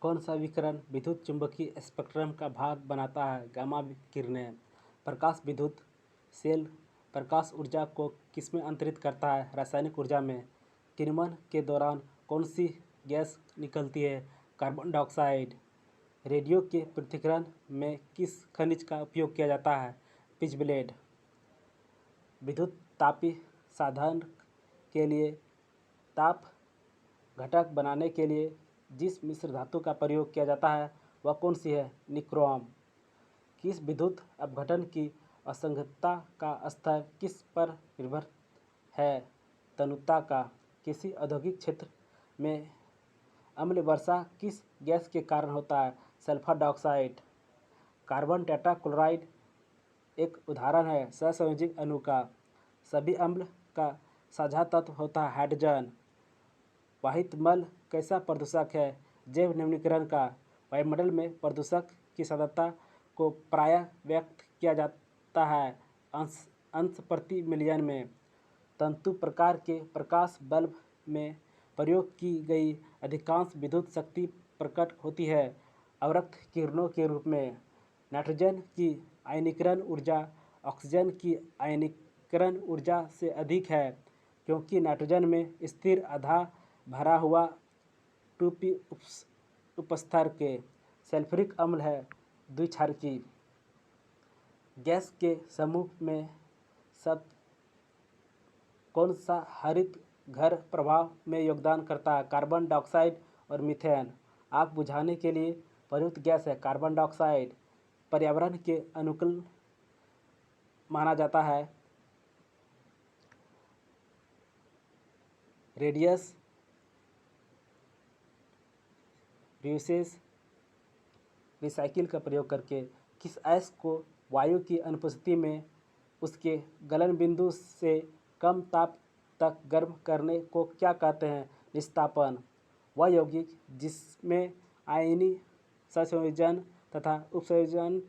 कौन सा विकिरण विद्युत चुम्बकीय स्पेक्ट्रम का भाग बनाता है? गामा किरणें। प्रकाश विद्युत सेल प्रकाश ऊर्जा को किसमें अंतरित करता है? रासायनिक ऊर्जा में। किण्वन के दौरान कौन सी गैस निकलती है? Carbon dioxide. रेडियो के पृथक्करण में किस खनिज का उपयोग किया जाता है? Pitch blade. विद्युत तापीय साधन के लिए ताप घटक बनाने के लिए जिस मिश्र धातु का प्रयोग किया जाता है वह कौन सी है? निक्रोम। किस विद्युत अपघटन की असंगतता का स्तर किस पर निर्भर है? तनुता का। किसी औद्योगिक क्षेत्र में अम्ल वर्षा किस गैस के कारण होता है? Sulphur dioxide. कार्बन टेट्राक्लोराइड एक उदाहरण है सहसंयोजक अणु का। सभी अम्ल का साझा तत्व होता है हाइड्रोजन। वाहित मल कैसा प्रदूषक है? जैव न्यूनीकरण का। वायुमंडल में प्रदूषक की सांद्रता को प्रायः व्यक्त किया जाता है अंश प्रति मिलियन में। तंतु प्रकार के प्रकाश बल्ब में प्रयोग की गई अधिकांश विद्युत शक्ति प्रकट होती है अवरक्त किरणों के रूप में। नाइट्रोजन की आयनीकरण ऊर्जा ऑक्सीजन की आयनीकरण ऊर्जा से अधिक है क्योंकि नाइट्रोजन में स्थिर आधा भरा हुआ 2p उपस्तर के सल्फ्यूरिक अम्ल है द्विक्षारकी। गैस के समूह में सब कौन सा हरित घर प्रभाव में योगदान करता है? कार्बन डाइऑक्साइड और मीथेन। आग बुझाने के लिए प्रयुक्त गैस है कार्बन डाइऑक्साइड। पर्यावरण के अनुकूल माना जाता है रेडियस रियूसेस रिसाइकिल का प्रयोग करके। किस अयस्क को वायु की अनुपस्थिति में उसके गलन बिंदु से कम ताप तक गर्म करने को क्या कहते हैं? निस्तापन। वह यौगिक जिसमें आयनीय सहसंयोजन तथा उपसंयोजन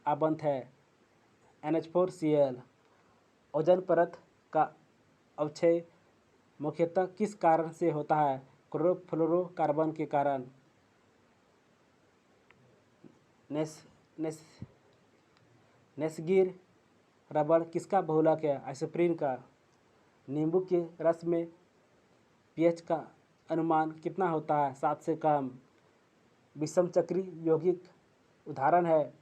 आबंध है NH4Cl। ओजोन परत का अवक्षय मुख्यतः किस कारण से होता है? क्लोरोफ्लोरोकार्बन के कारण। नेस्गिर रबड़ किसका बहुलक है? आइसोप्रीन का। नींबू के रस में pH का अनुमान कितना होता है? 7 से कम। विषमचक्री यौगिक उदाहरण है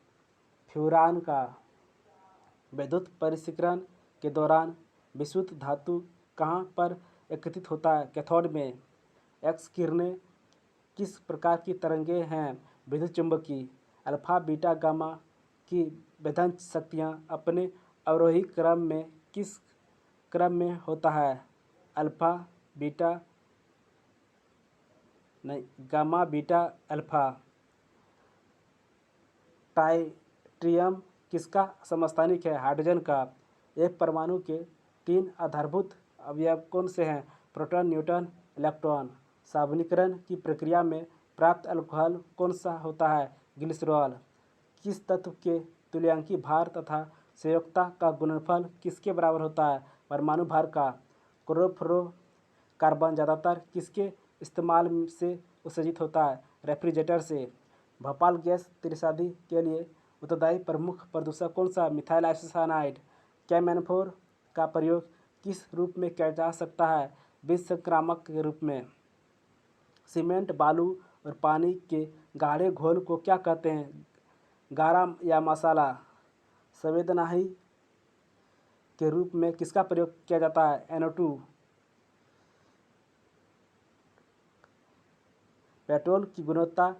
फ्यूरान का। विद्युत परिक्षेपण के दौरान विषुवत धातु कहाँ पर एकत्रित होता है? कैथोड में। एक्स किरणें किस प्रकार की तरंगें हैं? विद्युत चुम्बकीय। अल्फा बीटा गामा की भेदन शक्तियाँ अपने अवरोही क्रम में किस क्रम में होता है? अल्फा बीटा नहीं गामा बीटा अल्फा। ट्राइटियम किसका समस्थानिक है? हाइड्रोजन का। एक परमाणु के 3 आधारभूत अवयव कौन से हैं? Proton neutron electron. साबुनीकरण की प्रक्रिया में प्राप्त अल्कोहल कौन सा होता है? ग्लिसरॉल। किस तत्व के तुल्यांकी भार तथा संयोजकता का गुणनफल किसके बराबर होता है? परमाणु भार का। क्लोरोफ्लोरोकार्बन ज़्यादातर किसके इस्तेमाल से उत्सर्जित होता है? रेफ्रिजरेटर से। भोपाल गैस त्रासदी के लिए उत्तरदायी प्रमुख प्रदूषक कौन सा? Methyl isocyanide. कैम्फोर का प्रयोग किस रूप में किया जा सकता है? विष संक्रामक के रूप में। सीमेंट बालू और पानी के गाढ़े घोल को क्या कहते हैं? गारा या मसाला। संवेदनाही के रूप में किसका प्रयोग किया जाता है? NO2। पेट्रोल की गुणवत्ता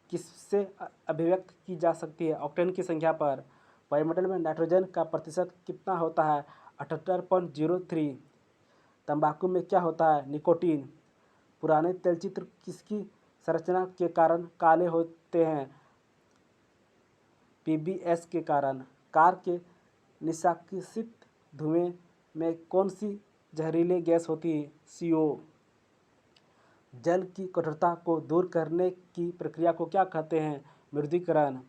किससे अभिव्यक्त की जा सकती है? ऑक्टेन की संख्या पर। वायुमंडल में नाइट्रोजन का प्रतिशत कितना होता है? 78.03। तंबाकू में क्या होता है? निकोटीन। पुराने तैलचित्र किसकी संरचना के कारण काले होते हैं? PBS के कारण। कार के निष्कासित धुएं में कौन सी जहरीली गैस होती है? CO। जल की कठोरता को दूर करने की प्रक्रिया को क्या कहते हैं? मृदुकरण।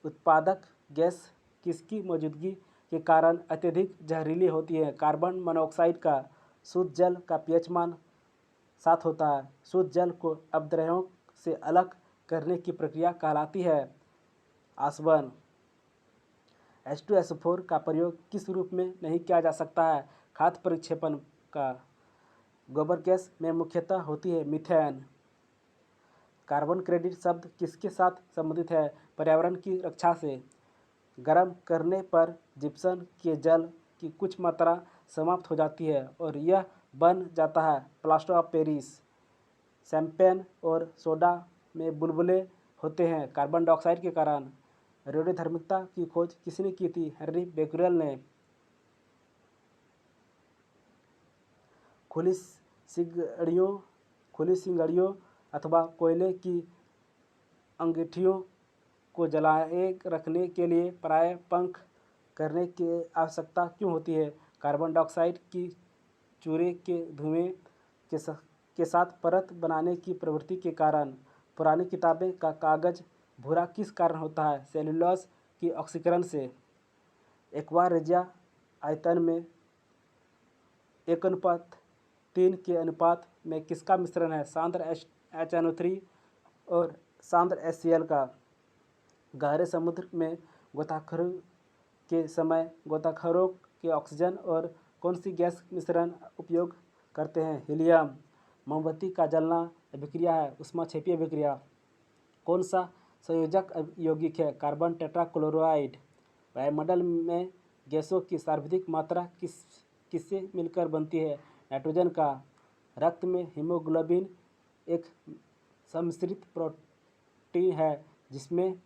उत्पादक गैस किसकी मौजूदगी के कारण अत्यधिक जहरीली होती है? कार्बन मोनोऑक्साइड का। शुद्ध जल का pH मान 7 होता है। शुद्ध जल को अपद्रव्यों से अलग करने की प्रक्रिया कहलाती है आसवन। H2SO4 का प्रयोग किस रूप में नहीं किया जा सकता है? खाद्य परिक्षेपण का। गोबर गैस में मुख्यतः होती है मीथेन। कार्बन क्रेडिट शब्द किसके साथ संबंधित है? पर्यावरण की रक्षा से। गर्म करने पर जिप्सम के जल की कुछ मात्रा समाप्त हो जाती है और यह बन जाता है प्लास्टर ऑफ पेरिस। शैंपेन और सोडा में बुलबुले होते हैं कार्बन डाइऑक्साइड के कारण। रेडियोधर्मिता की खोज किसने की थी? हेनरी बेक्यूरेल ने। खुली सिंगड़ियों अथवा कोयले की अंगीठियों को जलाए रखने के लिए प्राय पंख करने की आवश्यकता क्यों होती है? कार्बन डाइऑक्साइड की चूरे के धुएं के साथ परत बनाने की प्रवृत्ति के कारण। पुरानी किताबें का कागज भूरा किस कारण होता है? सेलुलोज की ऑक्सीकरण से। एक्वा रेजिया आयतन में 1:3 के अनुपात में किसका मिश्रण है? सांद्र HNO3 और सांद्र HCl का। गहरे समुद्र में गोताखोरी के समय गोताखोरों के ऑक्सीजन और कौन सी गैस मिश्रण उपयोग करते हैं? हीलियम। मोमबत्ती का जलना अभिक्रिया है ऊष्माक्षेपीय अभिक्रिया। कौन सा संयोजक यौगिक है? Carbon tetrachloride. वायुमंडल में गैसों की सर्वाधिक मात्रा किससे मिलकर बनती है? नाइट्रोजन का। रक्त में हीमोग्लोबिन एक सम्मिश्रित प्रोटीन है जिसमें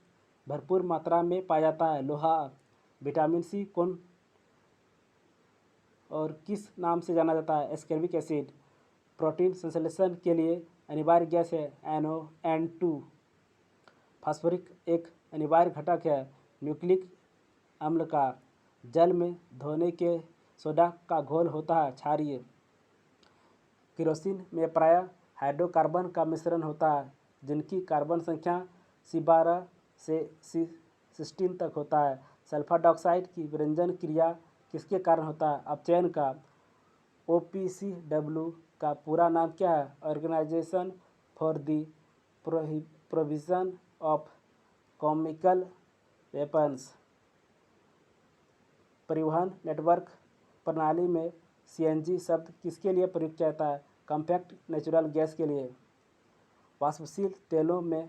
भरपूर मात्रा में पाया जाता है लोहा। विटामिन सी कौन और किस नाम से जाना जाता है? Ascorbic acid. प्रोटीन संश्लेषण के लिए अनिवार्य गैस है NO2। फास्फोरिक एक अनिवार्य घटक है न्यूक्लिक अम्ल का। जल में धोने के सोडा का घोल होता है क्षारीय। केरोसिन में प्रायः हाइड्रोकार्बन का मिश्रण होता है जिनकी कार्बन संख्या C12 से C16 तक होता है। सल्फर डाइऑक्साइड की विरंजन क्रिया किसके कारण होता है? अपचयन का। OPCW का पूरा नाम क्या है? Organisation for the provision of chemical weapons. परिवहन नेटवर्क प्रणाली में CNG शब्द किसके लिए प्रयुक्त किया जाता है? कॉम्पैक्ट नेचुरल गैस के लिए। वाष्पशील तेलों में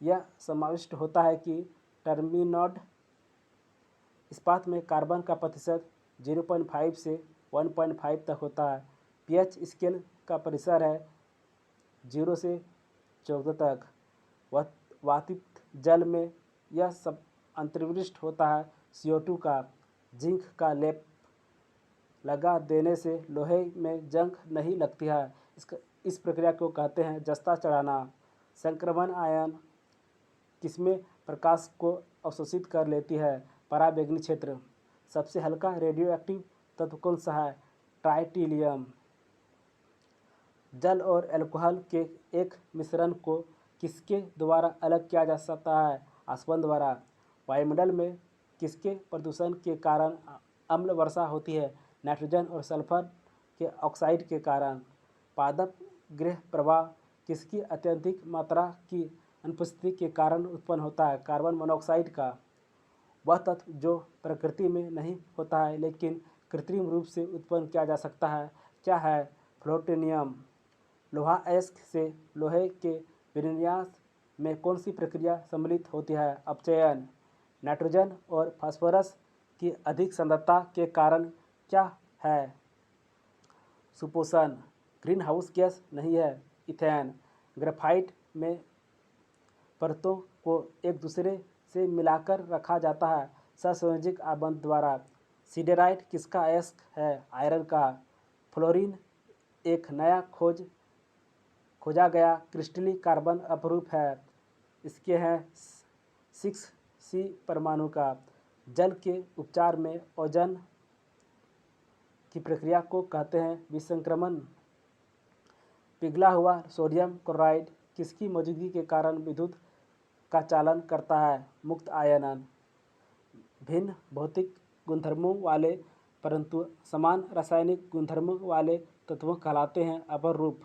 यह समाविष्ट होता है कि टर्मिनोड। इस्पात में कार्बन का प्रतिशत 0.5 से 1.5 तक होता है। pH स्केल का परिसर है 0 से 14 तक। वातित जल में यह सब अंतर्विष्ट होता है CO2 का। जिंक का लेप लगा देने से लोहे में जंग नहीं लगती है। इस प्रक्रिया को कहते हैं जस्ता चढ़ाना। संक्रमण आयन किसमें प्रकाश को अवशोषित कर लेती है? पराबैंगनी क्षेत्र। सबसे हल्का रेडियोएक्टिव तत्व कौन सा है? ट्राइटिलियम। जल और अल्कोहल के एक मिश्रण को किसके द्वारा अलग किया जा सकता है? आसवन द्वारा। वायुमंडल में किसके प्रदूषण के कारण अम्ल वर्षा होती है? नाइट्रोजन और सल्फर के ऑक्साइड के कारण। पादप गृह प्रवाह किसकी अत्यधिक मात्रा की अनुपस्थिति के कारण उत्पन्न होता है? कार्बन मोनोऑक्साइड का। वह तत्व जो प्रकृति में नहीं होता है लेकिन कृत्रिम रूप से उत्पन्न किया जा सकता है क्या है? प्लूटोनियम। लोहा अयस्क से लोहे के विन्यास में कौन सी प्रक्रिया सम्मिलित होती है? अपचयन। नाइट्रोजन और फास्फोरस की अधिक सांद्रता के कारण क्या है? सुपोषण। ग्रीन हाउस गैस नहीं है इथेन। ग्रेफाइट में परतों को एक दूसरे से मिलाकर रखा जाता है सहसंयोजक आबंध द्वारा। सिडेराइट किसका अयस्क है? आयरन का। फ्लोरीन एक नया खोजा गया क्रिस्टलीय कार्बन अपरूप है। इसके हैं 6C परमाणु का। जल के उपचार में ओजोन की प्रक्रिया को कहते हैं विसंक्रमण। पिघला हुआ सोडियम क्लोराइड किसकी मौजूदगी के कारण विद्युत का चालन करता है? मुक्त आयनन। भिन्न भौतिक गुणधर्मों वाले परंतु समान रासायनिक गुणधर्मों वाले तत्वों कहलाते हैं अपर रूप।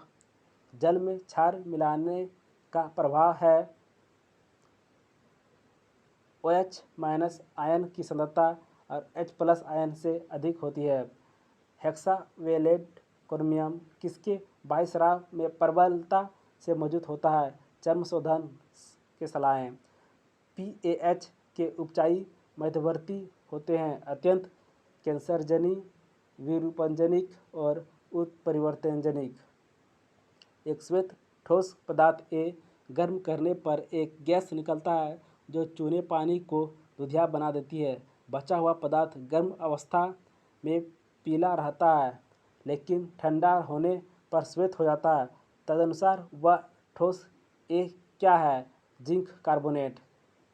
जल में क्षार मिलाने का प्रभाव है OH- आयन की सांद्रता और H+ आयन से अधिक होती है। हेक्सावेलेट क्रोमियम किसके बाह्य स्राव में प्रबलता से मौजूद होता है? चर्म शोधन के सलाहें। PAH के उपचाई मध्यवर्ती होते हैं, अत्यंत कैंसरजनिक, विरूपजनिक और उत्परिवर्तनजनिक। एक श्वेत ठोस पदार्थ A गर्म करने पर एक गैस निकलता है जो चूने पानी को दूधिया बना देती है। बचा हुआ पदार्थ गर्म अवस्था में पीला रहता है, लेकिन ठंडा होने पर श्वेत हो जाता है। तदनुसार वह ठोस A क्या है? Zinc carbonate.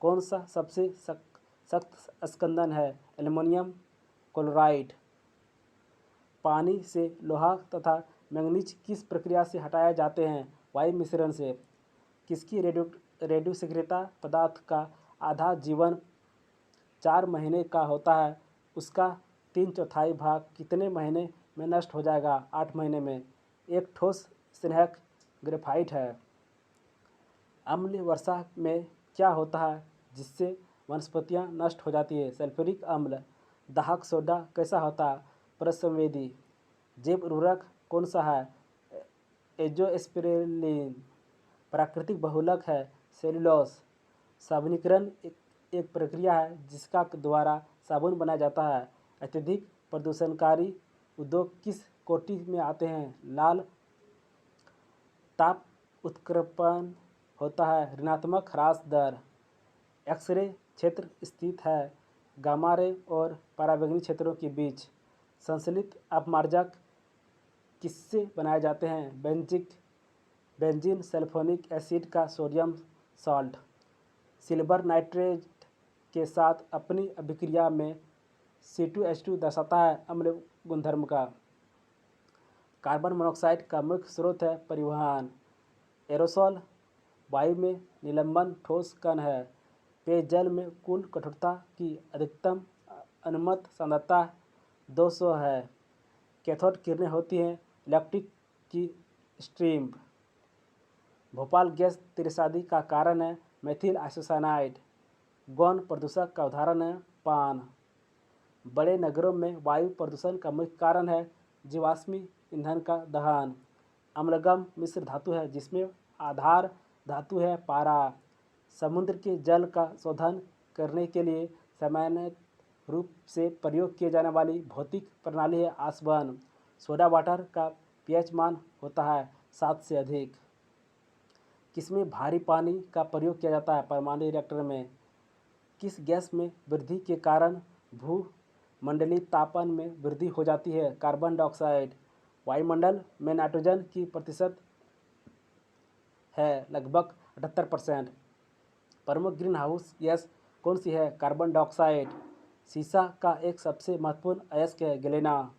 कौन सा सबसे सख्त स्कंदन है? Aluminium chloride. पानी से लोहा तथा मैंगनीज किस प्रक्रिया से हटाए जाते हैं? वायु मिश्रण से। किसकी रेडियो सक्रियता पदार्थ का आधा जीवन 4 महीने का होता है, उसका 3/4 भाग कितने महीने में नष्ट हो जाएगा? 8 महीने में। एक ठोस स्नेहक ग्रेफाइट है। अम्लीय वर्षा में क्या होता है जिससे वनस्पतियां नष्ट हो जाती है? सल्फ्यूरिक अम्ल। दाहक सोडा कैसा होता है? प्रसंवेदी। जैव उर्वरक कौन सा है? एजोस्पिरिलीन। प्राकृतिक बहुलक है? सेलुलोज। साबुनीकरण एक प्रक्रिया है जिसका द्वारा साबुन बनाया जाता है। अत्यधिक प्रदूषणकारी उद्योग किस कोटि में आते हैं? लाल। ताप उत्क्रमण होता है ऋणात्मक ह्रास दर। एक्स-रे क्षेत्र स्थित है गामा रे और पराबैंगनी क्षेत्रों के बीच। संश्लेषित अपमार्जक किससे बनाए जाते हैं? बेंजीन सल्फोनिक एसिड का सोडियम सॉल्ट। सिल्वर नाइट्रेट के साथ अपनी अभिक्रिया में C2H2 दर्शाता है अम्ल गुणधर्म का। कार्बन मोनोऑक्साइड का मुख्य स्रोत है परिवहन। एरोसोल वायु में निलंबन ठोस कण है। पेयजल में कुल कठोरता की अधिकतम अनुमत सांद्रता 200 है। कैथोड किरणें होती हैं इलेक्ट्रिक की स्ट्रीम। भोपाल गैस त्रिशादी का कारण है मेथिल आइसोसाइनाइड। गौण प्रदूषक का उदाहरण है पान। बड़े नगरों में वायु प्रदूषण का मुख्य कारण है जीवाश्मी ईंधन का दहन। अम्लगम मिश्र धातु है जिसमें आधार धातु है पारा। समुद्र के जल का शोधन करने के लिए सामान्य रूप से प्रयोग किए जाने वाली भौतिक प्रणाली है आसवन। सोडा वाटर का pH मान होता है 7 से अधिक। किसमें भारी पानी का प्रयोग किया जाता है? परमाणु रिएक्टर में। किस गैस में वृद्धि के कारण भूमंडलीय तापमान में वृद्धि हो जाती है? Carbon dioxide. वायुमंडल में नाइट्रोजन की प्रतिशत है लगभग 78%। प्रमुख ग्रीन हाउस गैस कौन सी है? Carbon dioxide. सीसा का एक सबसे महत्वपूर्ण अयस्क है गैलेना।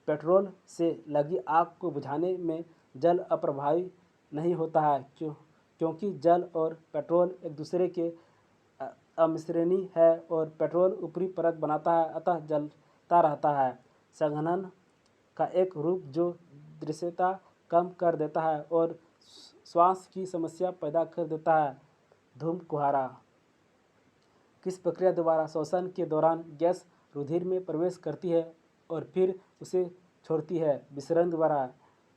पेट्रोल से लगी आग को बुझाने में जल अप्रभावी नहीं होता है क्योंकि जल और पेट्रोल एक दूसरे के अमिश्रणीय है और पेट्रोल ऊपरी परत बनाता है, अतः जलता रहता है। संघनन का एक रूप जो दृश्यता कम कर देता है और श्वास की समस्या पैदा कर देता है, धूम कुहारा। किस प्रक्रिया द्वारा श्वसन के दौरान गैस रुधिर में प्रवेश करती है और फिर उसे छोड़ती है? विसरण द्वारा।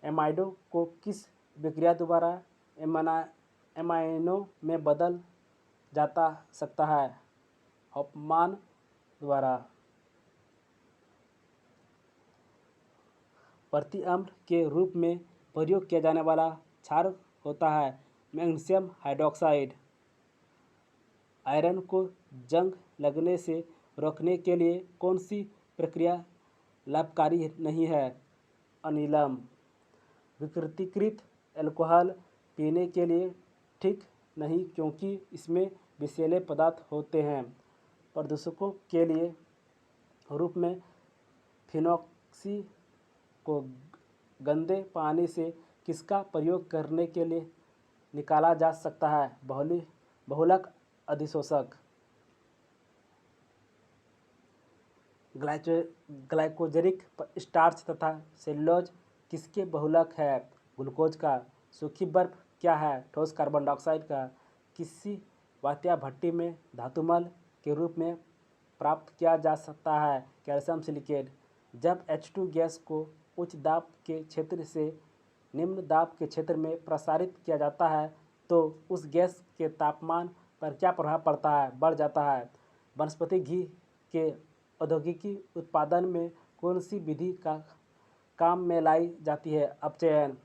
एमाइडों को किस प्रक्रिया द्वारा एमाइनो में बदल जाता सकता है? हॉफमान द्वारा। प्रतिअम्ल के रूप में प्रयोग किया जाने वाला क्षार होता है मैग्नीशियम हाइड्रॉक्साइड। आयरन को जंग लगने से रोकने के लिए कौन सी प्रक्रिया लाभकारी नहीं है? अनिलम। विकृतीकृत अल्कोहल पीने के लिए ठीक नहीं क्योंकि इसमें विषैले पदार्थ होते हैं। प्रदूषकों के लिए रूप में फिनॉक्सी को गंदे पानी से किसका प्रयोग करने के लिए निकाला जा सकता है? बहुलक अधिशोषक। ग्लाइकोजेनिक स्टार्च तथा सेलुलोज किसके बहुलक है? ग्लूकोज का। सूखी बर्फ क्या है? ठोस कार्बन डाइऑक्साइड का किसी वात्या भट्टी में धातुमल के रूप में प्राप्त किया जा सकता है। Calcium silicate. जब H2 गैस को उच्च दाब के क्षेत्र से निम्न दाब के क्षेत्र में प्रसारित किया जाता है तो उस गैस के तापमान पर क्या प्रभाव पड़ता है? बढ़ जाता है। वनस्पति घी के औद्योगिकी उत्पादन में कौन सी विधि का काम में लाई जाती है? अपचयन।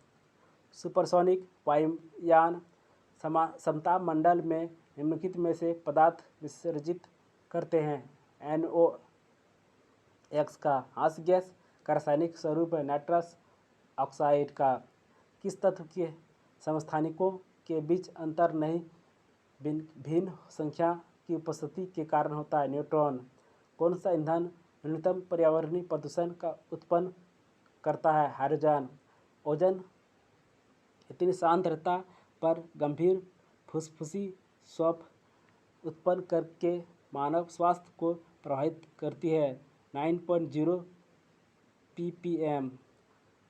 सुपरसोनिक वायुयान समताप मंडल में निम्नलिखित में से पदार्थ विसर्जित करते हैं। NOx का हास्य गैस का रासायनिक स्वरूप है नाइट्रस ऑक्साइड का। किस तत्व के समस्थानिकों के बीच अंतर नहीं भिन्न संख्या की उपस्थिति के कारण होता है? न्यूट्रॉन। कौन सा ईंधन न्यूनतम पर्यावरणीय प्रदूषण का उत्पन्न करता है? हाइड्रोजन। ओजोन इतनी शांत रहता पर गंभीर फुसफुसी श्वाप उत्पन्न करके मानव स्वास्थ्य को प्रभावित करती है। 9.0 ppm।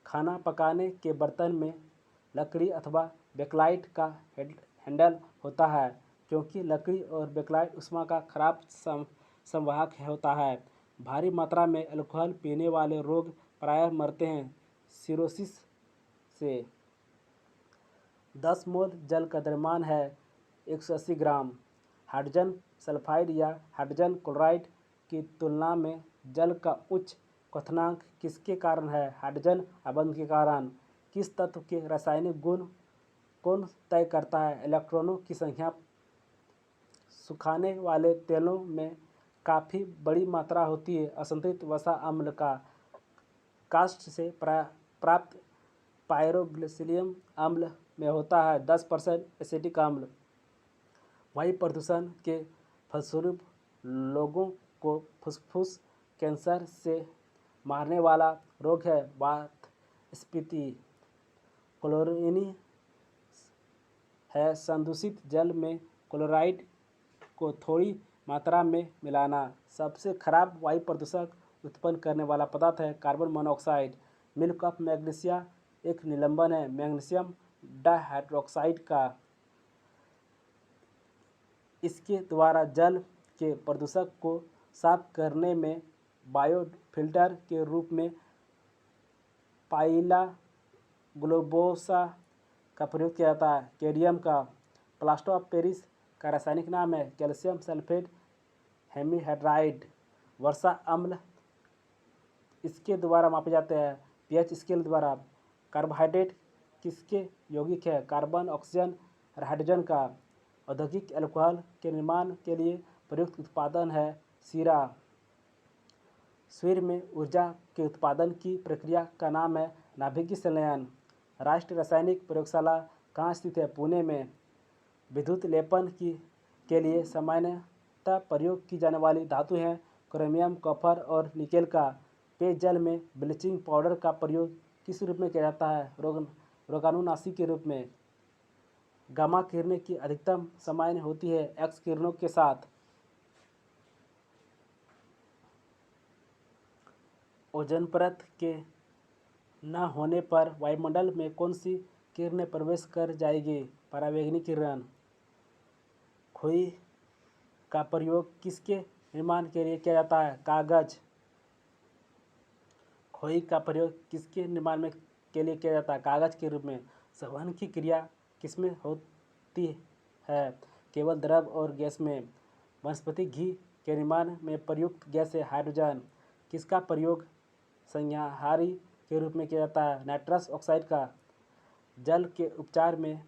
खाना पकाने के बर्तन में लकड़ी अथवा बेकलाइट का हैंडल होता है क्योंकि लकड़ी और बेकलाइट ऊष्मा का खराब संवाहक होता है। भारी मात्रा में अल्कोहल पीने वाले लोग प्रायः मरते हैं सिरोसिस से। 10 मोल जल का द्रव्यमान है 180 ग्राम। हाइड्रोजन सल्फाइड या हाइड्रोजन क्लोराइड की तुलना में जल का उच्च क्वथनांक किसके कारण है? हाइड्रोजन अबंध के कारण। किस तत्व के रासायनिक गुण कौन तय करता है? इलेक्ट्रॉनों की संख्या। सुखाने वाले तेलों में काफ़ी बड़ी मात्रा होती है असंतुलित वसा अम्ल का। काष्ठ से प्राप्त पायरोग्लिसरीन अम्ल में होता है 10% एसिटिक अम्ल। वायु प्रदूषण के फलस्वरूप लोगों को फुसफुस कैंसर से मारने वाला रोग है वातस्फीति। क्लोरीन है संदूषित जल में क्लोराइड को थोड़ी मात्रा में मिलाना। सबसे खराब वायु प्रदूषक उत्पन्न करने वाला पदार्थ है carbon monoxide. Milk of magnesia एक निलंबन है मैग्नीशियम डाइहाइड्रोक्साइड का। इसके द्वारा जल के प्रदूषक को साफ करने में बायोफिल्टर के रूप में पाइला ग्लोबोसा का प्रयोग किया जाता है। कैडमियम का प्लास्टर ऑफ पेरिस का रासायनिक नाम है कैल्शियम सल्फेट हेमीहाइड्राइड। वर्षा अम्ल इसके द्वारा मापे जाते हैं pH स्केल द्वारा। कार्बोहाइड्रेट किसके यौगिक है? कार्बन ऑक्सीजन और हाइड्रोजन का। औद्योगिक अल्कोहल के निर्माण के लिए प्रयुक्त उत्पादन है शीरा। सूर्य में ऊर्जा के उत्पादन की प्रक्रिया का नाम है नाभिकीय संलयन। राष्ट्रीय रासायनिक प्रयोगशाला कहाँ स्थित है? पुणे में। विद्युत लेपन के लिए सामान्यतः प्रयोग की जाने वाली धातु हैं क्रोमियम कॉपर और निकेल का। पेयजल में ब्लीचिंग पाउडर का प्रयोग किस रूप में किया जाता है? रोगाणुनाशी के रूप में। गामा किरणें की अधिकतम सामान्य होती है एक्स किरणों के साथ। ओजोन परत के न होने पर वायुमंडल में कौन सी किरणें प्रवेश कर जाएगी? परावैंगनी किरण। खोई का प्रयोग किसके निर्माण के लिए किया जाता है? कागज। खोई का प्रयोग किसके निर्माण में के लिए किया जाता है? कागज के रूप में। संवहन की क्रिया किसमें होती है? केवल द्रव और गैस में। वनस्पति घी के निर्माण में प्रयुक्त गैस है हाइड्रोजन। किसका प्रयोग संहारी के रूप में किया जाता है? नाइट्रस ऑक्साइड का। जल के उपचार में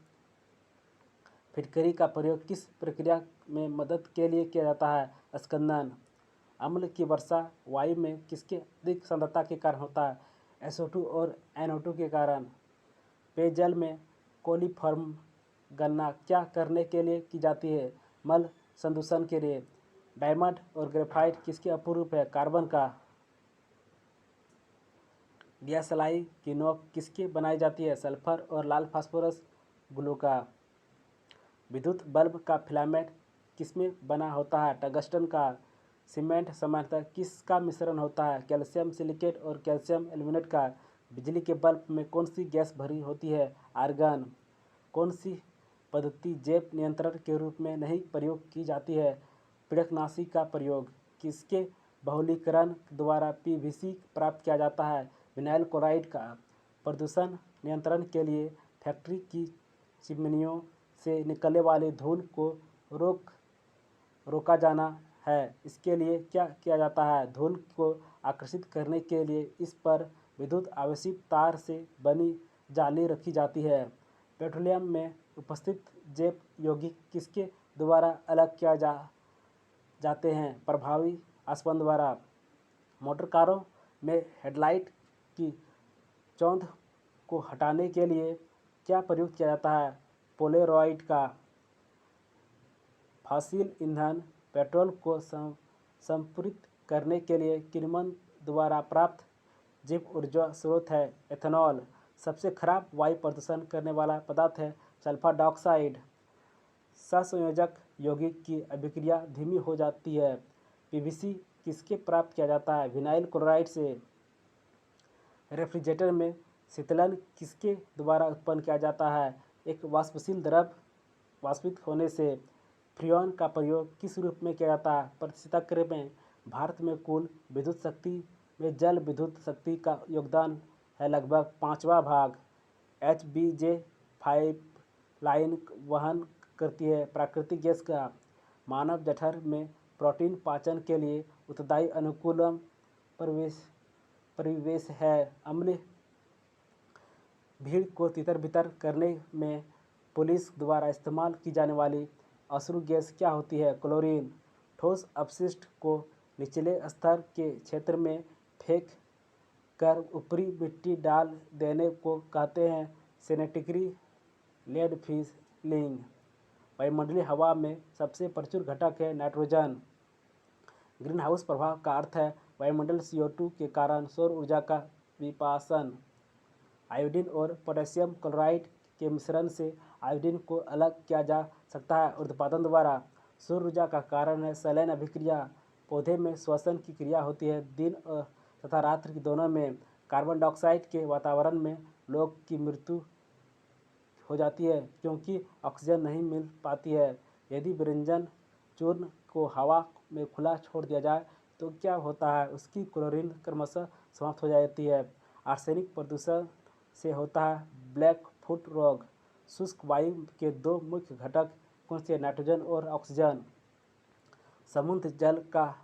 फिटकरी का प्रयोग किस प्रक्रिया में मदद के लिए किया जाता है? स्कंदन। अम्ल की वर्षा वायु में किसके अधिक सांद्रता के कारण होता है? SO2 और NO2 के कारण। पेयजल में कोलीफॉर्म गणना क्या करने के लिए की जाती है? मल संदूषण के लिए। डायमंड और ग्रेफाइट किसके अपूर्ण रूप है? कार्बन का। दियासलाई की नोक किसके बनाई जाती है? सल्फर और लाल फास्फोरस ग्लू का। विद्युत बल्ब का फिलामेंट किसमें बना होता है? टंगस्टन का। सीमेंट सामान्यतः किसका मिश्रण होता है? कैल्शियम सिलिकेट और कैल्शियम एल्यूमिनेट का। बिजली के बल्ब में कौन सी गैस भरी होती है? आर्गन। कौन सी पद्धति जैव नियंत्रण के रूप में नहीं प्रयोग की जाती है? पीड़कनाशी का प्रयोग किसके बहुलीकरण द्वारा पीवीसी प्राप्त किया जाता है? विनाइल क्लोराइड का। प्रदूषण नियंत्रण के लिए फैक्ट्री की चिमनियों से निकलने वाली धूल को रोका जाना है, इसके लिए क्या किया जाता है? धूल को आकर्षित करने के लिए इस पर विद्युत आवेशित तार से बनी जाली रखी जाती है। पेट्रोलियम में उपस्थित जैव यौगिक किसके द्वारा अलग किया जाते हैं? प्रभावी आसवन द्वारा। मोटर कारों में हेडलाइट की चौंध को हटाने के लिए क्या प्रयुक्त किया जाता है? पोलेरॉइड का। फॉसिल ईंधन पेट्रोल को संपृक्त करने के लिए किण्वन द्वारा प्राप्त जैव ऊर्जा स्रोत है एथेनॉल। सबसे खराब वायु प्रदूषण करने वाला पदार्थ है सल्फर डाइऑक्साइड। सहसंयोजक यौगिक की अभिक्रिया धीमी हो जाती है। पीवीसी किसके प्राप्त किया जाता है? विनाइल क्लोराइड से। रेफ्रिजरेटर में शीतलन किसके द्वारा उत्पन्न किया जाता है? एक वाष्पशील द्रव वाष्पित होने से। फ्रीऑन का प्रयोग किस रूप में किया जाता है? प्रतिचक्र में। भारत में कुल विद्युत शक्ति में जल विद्युत शक्ति का योगदान है लगभग 5वां भाग। HBJ पाइपलाइन वहन करती है प्राकृतिक गैस का। मानव जठर में प्रोटीन पाचन के लिए उत्तरदायी अनुकूलम परिवेश है। अम्ल भीड़ को तितर बितर करने में पुलिस द्वारा इस्तेमाल की जाने वाली अश्रु गैस क्या होती है? क्लोरीन। ठोस अपशिष्ट को निचले स्तर के क्षेत्र में फेंक कर ऊपरी मिट्टी डाल देने को कहते हैं सैनिटरी लैंडफिलिंग। वायुमंडलीय हवा में सबसे प्रचुर घटक है नाइट्रोजन। ग्रीन हाउस प्रभाव का अर्थ है वायुमंडल CO2 के कारण सौर ऊर्जा का विपासन। आयोडीन और पोटेशियम क्लोराइड के मिश्रण से आयोडीन को अलग किया जा सकता है ऊर्ध्वपातन द्वारा। सौर ऊर्जा का कारण है संलयन अभिक्रिया। पौधे में श्वसन की क्रिया होती है दिन तथा रात्रि दोनों में। कार्बन डाइऑक्साइड के वातावरण में लोग की मृत्यु हो जाती है क्योंकि ऑक्सीजन नहीं मिल पाती है। यदि व्यंजन चूर्ण को हवा में खुला छोड़ दिया जाए तो क्या होता है? उसकी क्लोरीन क्रमशः समाप्त हो जाती है। आर्सेनिक प्रदूषण से होता है ब्लैक फुट रोग। शुष्क वायु के दो मुख्य घटक कौन से? नाइट्रोजन और ऑक्सीजन। समुद्र जल का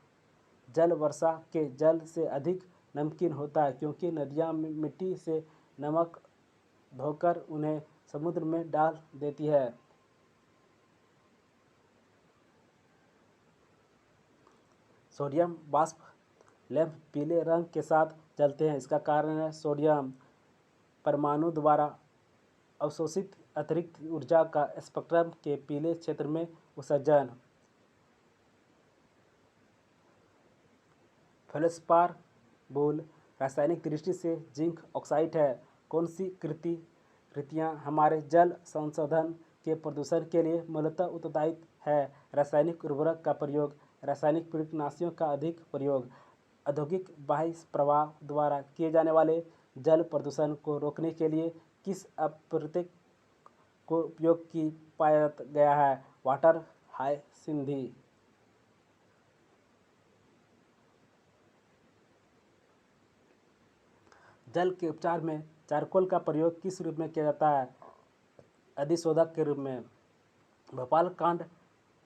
जल वर्षा के जल से अधिक नमकीन होता है क्योंकि नदियाँ मिट्टी से नमक धोकर उन्हें समुद्र में डाल देती है। सोडियम वाष्प लैंप पीले रंग के साथ जलते हैं, इसका कारण है सोडियम परमाणु द्वारा अवशोषित अतिरिक्त ऊर्जा का स्पेक्ट्रम के पीले क्षेत्र में उत्सर्जन। फेल्सपार बोल रासायनिक दृष्टि से जिंक ऑक्साइड है। कौन सी कृतियाँ हमारे जल संशोधन के प्रदूषण के लिए मूलतः उत्तरदायी है? रासायनिक उर्वरक का प्रयोग, रासायनिक कीटनाशियों का अधिक प्रयोग। औद्योगिक बाह्य प्रवाह द्वारा किए जाने वाले जल प्रदूषण को रोकने के लिए किस अप्रत्यय को उपयोग की पाया गया है? Water hyacinth. जल के उपचार में चारकोल का प्रयोग किस रूप में किया जाता है? अधिशोधक के रूप में। भोपाल कांड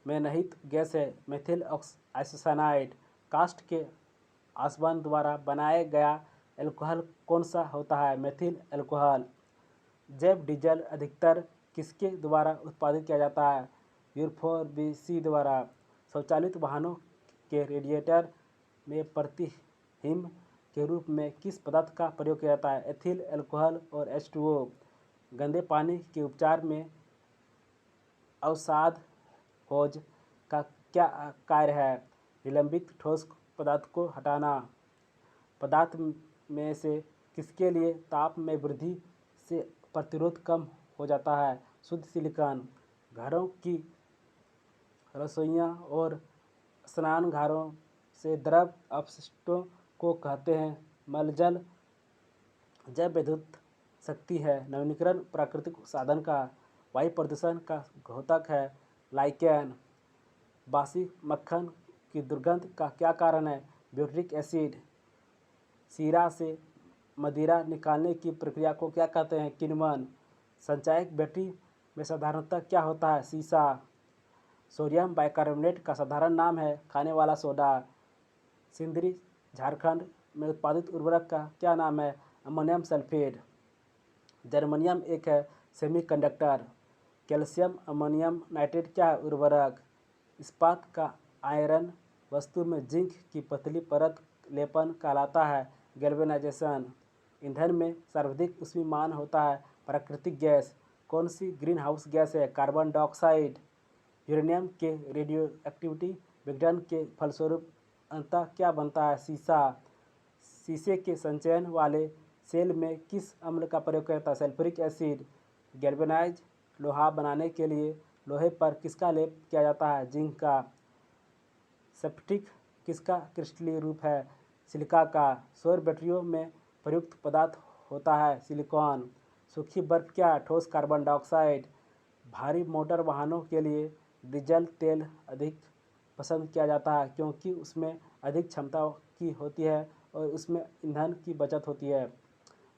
में निहित गैस है मेथिल आइसोसाइनाइड। काष्ठ के आसवन द्वारा बनाया गया एल्कोहल कौन सा होता है? Methyl alcohol. जैव डीजल अधिकतर किसके द्वारा उत्पादित किया जाता है? यूरोफोर्बिसी द्वारा। स्वचालित वाहनों के रेडिएटर में प्रतिहिम के रूप में किस पदार्थ का प्रयोग किया जाता है? एथिल अल्कोहल और H2O। गंदे पानी के उपचार में अवसाद होज का क्या कार्य है? निलंबित ठोस पदार्थ को हटाना। पदार्थ में से किसके लिए ताप में वृद्धि से प्रतिरोध कम हो जाता है? शुद्ध सिलिकॉन। घरों की रसोइयाँ और स्नानघरों से द्रव अपशिष्टों को कहते हैं मलजल। जैव विद्युत शक्ति है नवीनीकरण प्राकृतिक साधन का। वायु प्रदूषण का घातक है। लाइकेन। बासी मक्खन की दुर्गंध का क्या कारण है? Butyric acid. शीरा से मदिरा निकालने की प्रक्रिया को क्या कहते हैं? किण्वन। संचायक बैटरी में साधारणतः क्या होता है? सीसा। सोडियम बाइकार्बोनेट का साधारण नाम है? खाने वाला सोडा। सिंदरी झारखंड में उत्पादित उर्वरक का क्या नाम है? Ammonium sulphate. जर्मनियम एक है सेमीकंडक्टर। कैल्शियम अमोनियम नाइट्रेट क्या है? उर्वरक। इस्पात का आयरन वस्तु में जिंक की पतली परत लेपन कहलाता है? गैल्वेनाइजेशन। ईंधन में सर्वाधिक ऊष्मीयमान होता है? प्राकृतिक गैस। कौन सी ग्रीन हाउस गैस है? Carbon dioxide. यूरेनियम के रेडियोएक्टिविटी विघटन के फलस्वरूप अंततः क्या बनता है? सीसा। शीशे के संचयन वाले सेल में किस अम्ल का प्रयोग करता है? Sulphuric acid. गैल्वेनाइज लोहा बनाने के लिए लोहे पर किसका लेप किया जाता है? जिंक का। स्फटिक किसका क्रिस्टलीय रूप है? सिलिका का। सौर बैटरियों में प्रयुक्त पदार्थ होता है? सिलिकॉन। सूखी बर्फ क्या है? ठोस कार्बन डाइऑक्साइड। भारी मोटर वाहनों के लिए डीजल तेल अधिक पसंद किया जाता है क्योंकि उसमें अधिक क्षमता की होती है और उसमें ईंधन की बचत होती है।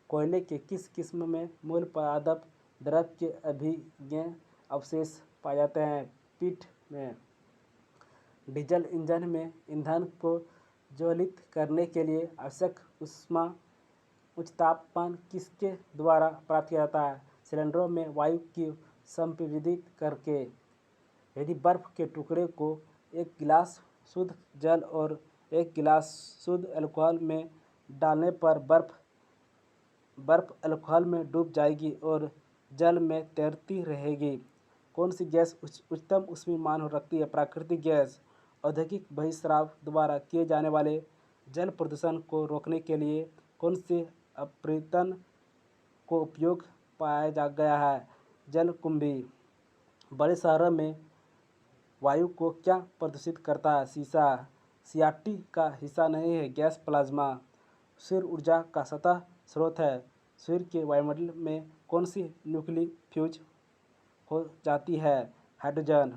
कोयले के किस किस्म में मूल पादप द्रव के अभिज्ञ अवशेष पाए जाते हैं? पीट में। डीजल इंजन में ईंधन को ज्वलित करने के लिए आवश्यक ऊष्मा उच्च तापमान किसके द्वारा प्राप्त किया जाता है? सिलेंडरों में वायु की संपीड़ित करके। यदि बर्फ़ के टुकड़े को एक गिलास शुद्ध जल और एक गिलास शुद्ध अल्कोहल में डालने पर बर्फ़ अल्कोहल में डूब जाएगी और जल में तैरती रहेगी। कौन सी गैस उच्चतम ऊष्मीयमान हो रखती है? प्राकृतिक गैस। औद्योगिक बहिस्राव द्वारा किए जाने वाले जल प्रदूषण को रोकने के लिए कौन से अपरिवर्तन को उपयोग पाया जा गया है? जलकुंभी। बड़े शहरों में वायु को क्या प्रदूषित करता है? शीशा। सीआरटी का हिस्सा नहीं है? Gas plasma. सूर्य ऊर्जा का सतह स्रोत है? सूर्य के वायुमंडल में कौन सी न्यूक्लियर फ्यूज हो जाती है? हाइड्रोजन।